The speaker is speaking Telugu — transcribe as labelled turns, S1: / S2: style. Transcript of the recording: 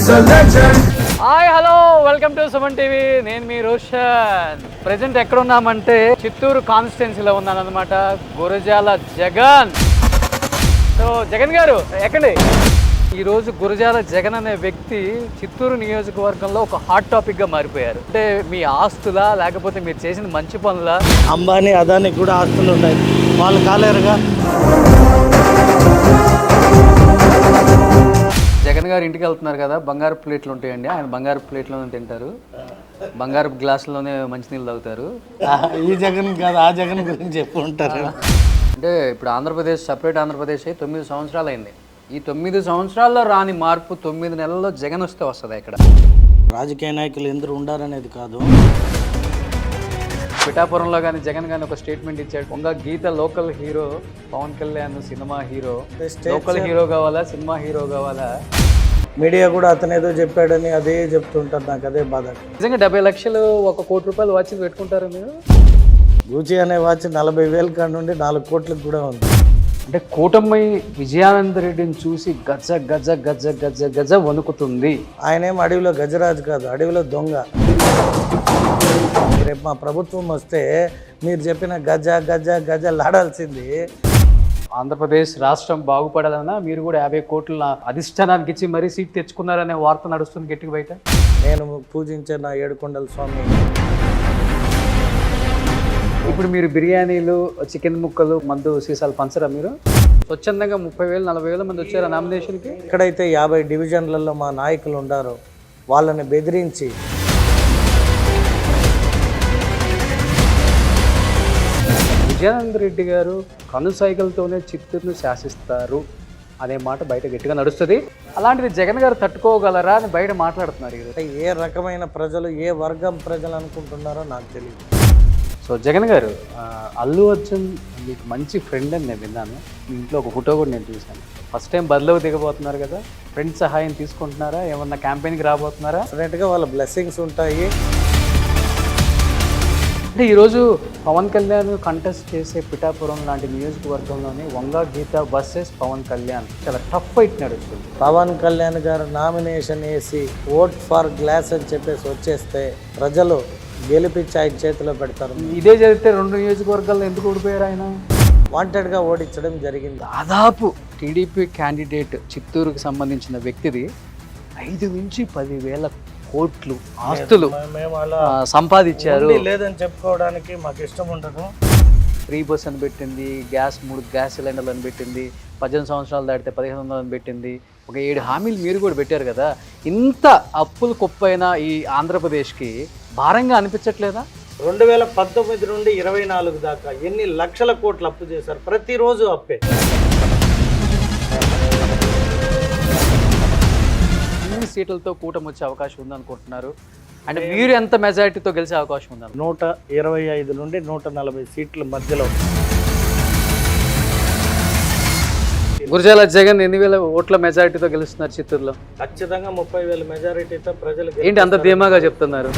S1: Hi hello welcome to Suman TV. నేను మీ రోషన్. ప్రెజెంట్ ఎక్కడ ఉన్నామంటే చిత్తూరు కాన్స్టిట్యున్సీలో ఉన్నాను అనమాట. గురజాల జగన్. సో జగన్ గారు ఎక్కడి ఈరోజు గురజాల జగన్ అనే వ్యక్తి చిత్తూరు నియోజకవర్గంలో ఒక హాట్ టాపిక్గా మారిపోయారు. అంటే మీ ఆస్తులా లేకపోతే మీరు చేసిన మంచి పనులా?
S2: అంబానీ అదానికి కూడా ఆస్తులు ఉన్నాయి, వాళ్ళు కాలేరుగా.
S1: జగన్ గారు ఇంటికి వెళ్తున్నారు కదా, బంగారు ప్లేట్లు ఉంటాయండి. ఆయన బంగారు ప్లేట్లోనే తింటారు, బంగారు గ్లాసులోనే మంచినీళ్ళు తాగుతారు.
S2: ఈ జగన్ కాదు, ఆ జగన్ గురించి చెప్పు ఉంటారు.
S1: అంటే ఇప్పుడు ఆంధ్రప్రదేశ్ సపరేట్ ఆంధ్రప్రదేశ్ అయ్యి 9 సంవత్సరాలు అయింది. ఈ 9 సంవత్సరాల్లో రాని మార్పు 9 నెలల్లో జగన్ వస్తే వస్తుంది. ఇక్కడ
S2: రాజకీయ నాయకులు ఎందరూ ఉండారనేది కాదు.
S1: పిఠాపురంలో కానీ జగన్ కానీ ఒక స్టేట్మెంట్ ఇచ్చాడు. ఒక గీత local hero, Pawan Kalyan cinema hero. Local hero కావాలా, సినిమా హీరో కావాలా?
S2: మీడియా కూడా అతను ఏదో చెప్పాడని అదే చెప్తుంటారు. నాకు అదే బాధ.
S1: నిజంగా 70 లక్షలు, 1 కోటి రూపాయలు వాచ్ పెట్టుకుంటారు మీరు?
S2: గూచి అనే వాచ్ 40,000 కాడ నుండి 4 కోట్లకు కూడా ఉంది.
S1: అంటే కూటమి విజయానంద రెడ్డిని చూసి గజ గజ గజ గజ గజ వణుకుతుంది.
S2: ఆయనేం అడవిలో గజరాజు కాదు, అడవిలో దొంగ. రేపు మా ప్రభుత్వం వస్తే మీరు చెప్పిన గజ గజ గజ లాడాల్సింది.
S1: ఆంధ్రప్రదేశ్ రాష్ట్రం బాగుపడాలన్నా మీరు కూడా 50 కోట్ల అధిష్టానానికి ఇచ్చి మరీ సీట్ తెచ్చుకున్నారనే వార్త నడుస్తుంది గట్టిగా బయట.
S2: నేను పూజించే నా ఏడుకొండల స్వామి.
S1: ఇప్పుడు మీరు బిర్యానీలు, చికెన్ ముక్కలు, మందు సీసాలు పంచరా మీరు? స్వచ్ఛందంగా 30,000 40,000 మంది వచ్చారు నామినేషన్కి.
S2: ఎక్కడైతే 50 డివిజన్లలో మా నాయకులు ఉండారో వాళ్ళని బెదిరించి
S1: విజయానంద రెడ్డి గారు కనుసైగలతోనే చిత్తూరును శాసిస్తారు అనే మాట బయట గట్టిగా నడుస్తుంది. అలాంటిది జగన్ గారు తట్టుకోగలరా అని బయట మాట్లాడుతున్నారు. ఈరోజు
S2: ఏ రకమైన ప్రజలు, ఏ వర్గం ప్రజలు అనుకుంటున్నారో నాకు తెలియదు.
S1: సో జగన్ గారు, అల్లు అర్జున్ మీకు మంచి ఫ్రెండ్ అని నేను విన్నాను. మీ ఇంట్లో ఒక ఫోటో కూడా నేను చూశాను. ఫస్ట్ టైం బరిలోకి దిగబోతున్నారు కదా, ఫ్రెండ్ సహాయం తీసుకుంటున్నారా? ఏమన్నా క్యాంపెయిన్కి రాబోతున్నారా?
S2: డెఫినెట్గా వాళ్ళ బ్లెస్సింగ్స్ ఉంటాయి.
S1: అంటే ఈరోజు పవన్ కళ్యాణ్ కంటెస్ట్ చేసే పిఠాపురం లాంటి నియోజకవర్గంలోని వంగా గీత వర్సెస్ పవన్ కళ్యాణ్ చాలా టఫ్ ఫైట్ నడుస్తుంది.
S2: పవన్ కళ్యాణ్ గారు నామినేషన్ వేసి ఓట్ ఫర్ గ్లాస్ అని చెప్పేసి వచ్చేస్తే ప్రజలు గెలిపించి ఆయన చేతిలో పెడతారు.
S1: ఇదే జరిగితే 2 నియోజకవర్గాల్లో ఎందుకు ఓడిపోయారు? ఆయన
S2: వాంటెడ్గా ఓడించడం జరిగింది.
S1: దాదాపు టీడీపీ క్యాండిడేట్ చిత్తూరుకి సంబంధించిన వ్యక్తిది 5 నుంచి 10,000 కోట్లు ఆస్తులు సంపాదించారు.
S2: లేదని చెప్పుకోవడానికి మాకు ఇష్టం ఉండదు.
S1: ఫ్రీ బస్ అని పెట్టింది, 3 గ్యాస్ సిలిండర్లు అని పెట్టింది, 18 సంవత్సరాలు దాటితే 1500 అని పెట్టింది. ఒక 7 హామీలు మీరు కూడా పెట్టారు కదా. ఇంత అప్పులు కుప్పైన ఈ ఆంధ్రప్రదేశ్కి భారంగా అనిపించట్లేదా?
S2: 2019 నుండి 24 దాకా ఎన్ని లక్షల కోట్లు అప్పు చేశారు? ప్రతిరోజు అప్పే.
S1: ఎన్ని సీట్లతో కూటమి వచ్చే అవకాశం ఉందనుకుంటున్నారు? అంటే మీరు ఎంత మెజారిటీతో గెలిచే అవకాశం ఉందా?
S2: 125 నుండి 140 సీట్ల మధ్యలో.
S1: గురజాల జగన్ 8,000 ఓట్ల మెజారిటీతో గెలుస్తున్నారు చిత్తూరులో.
S2: ఖచ్చితంగా 30,000 మెజారిటీతో ప్రజలు.
S1: ఏంటి అంత ధీమాగా చెప్తున్నారు?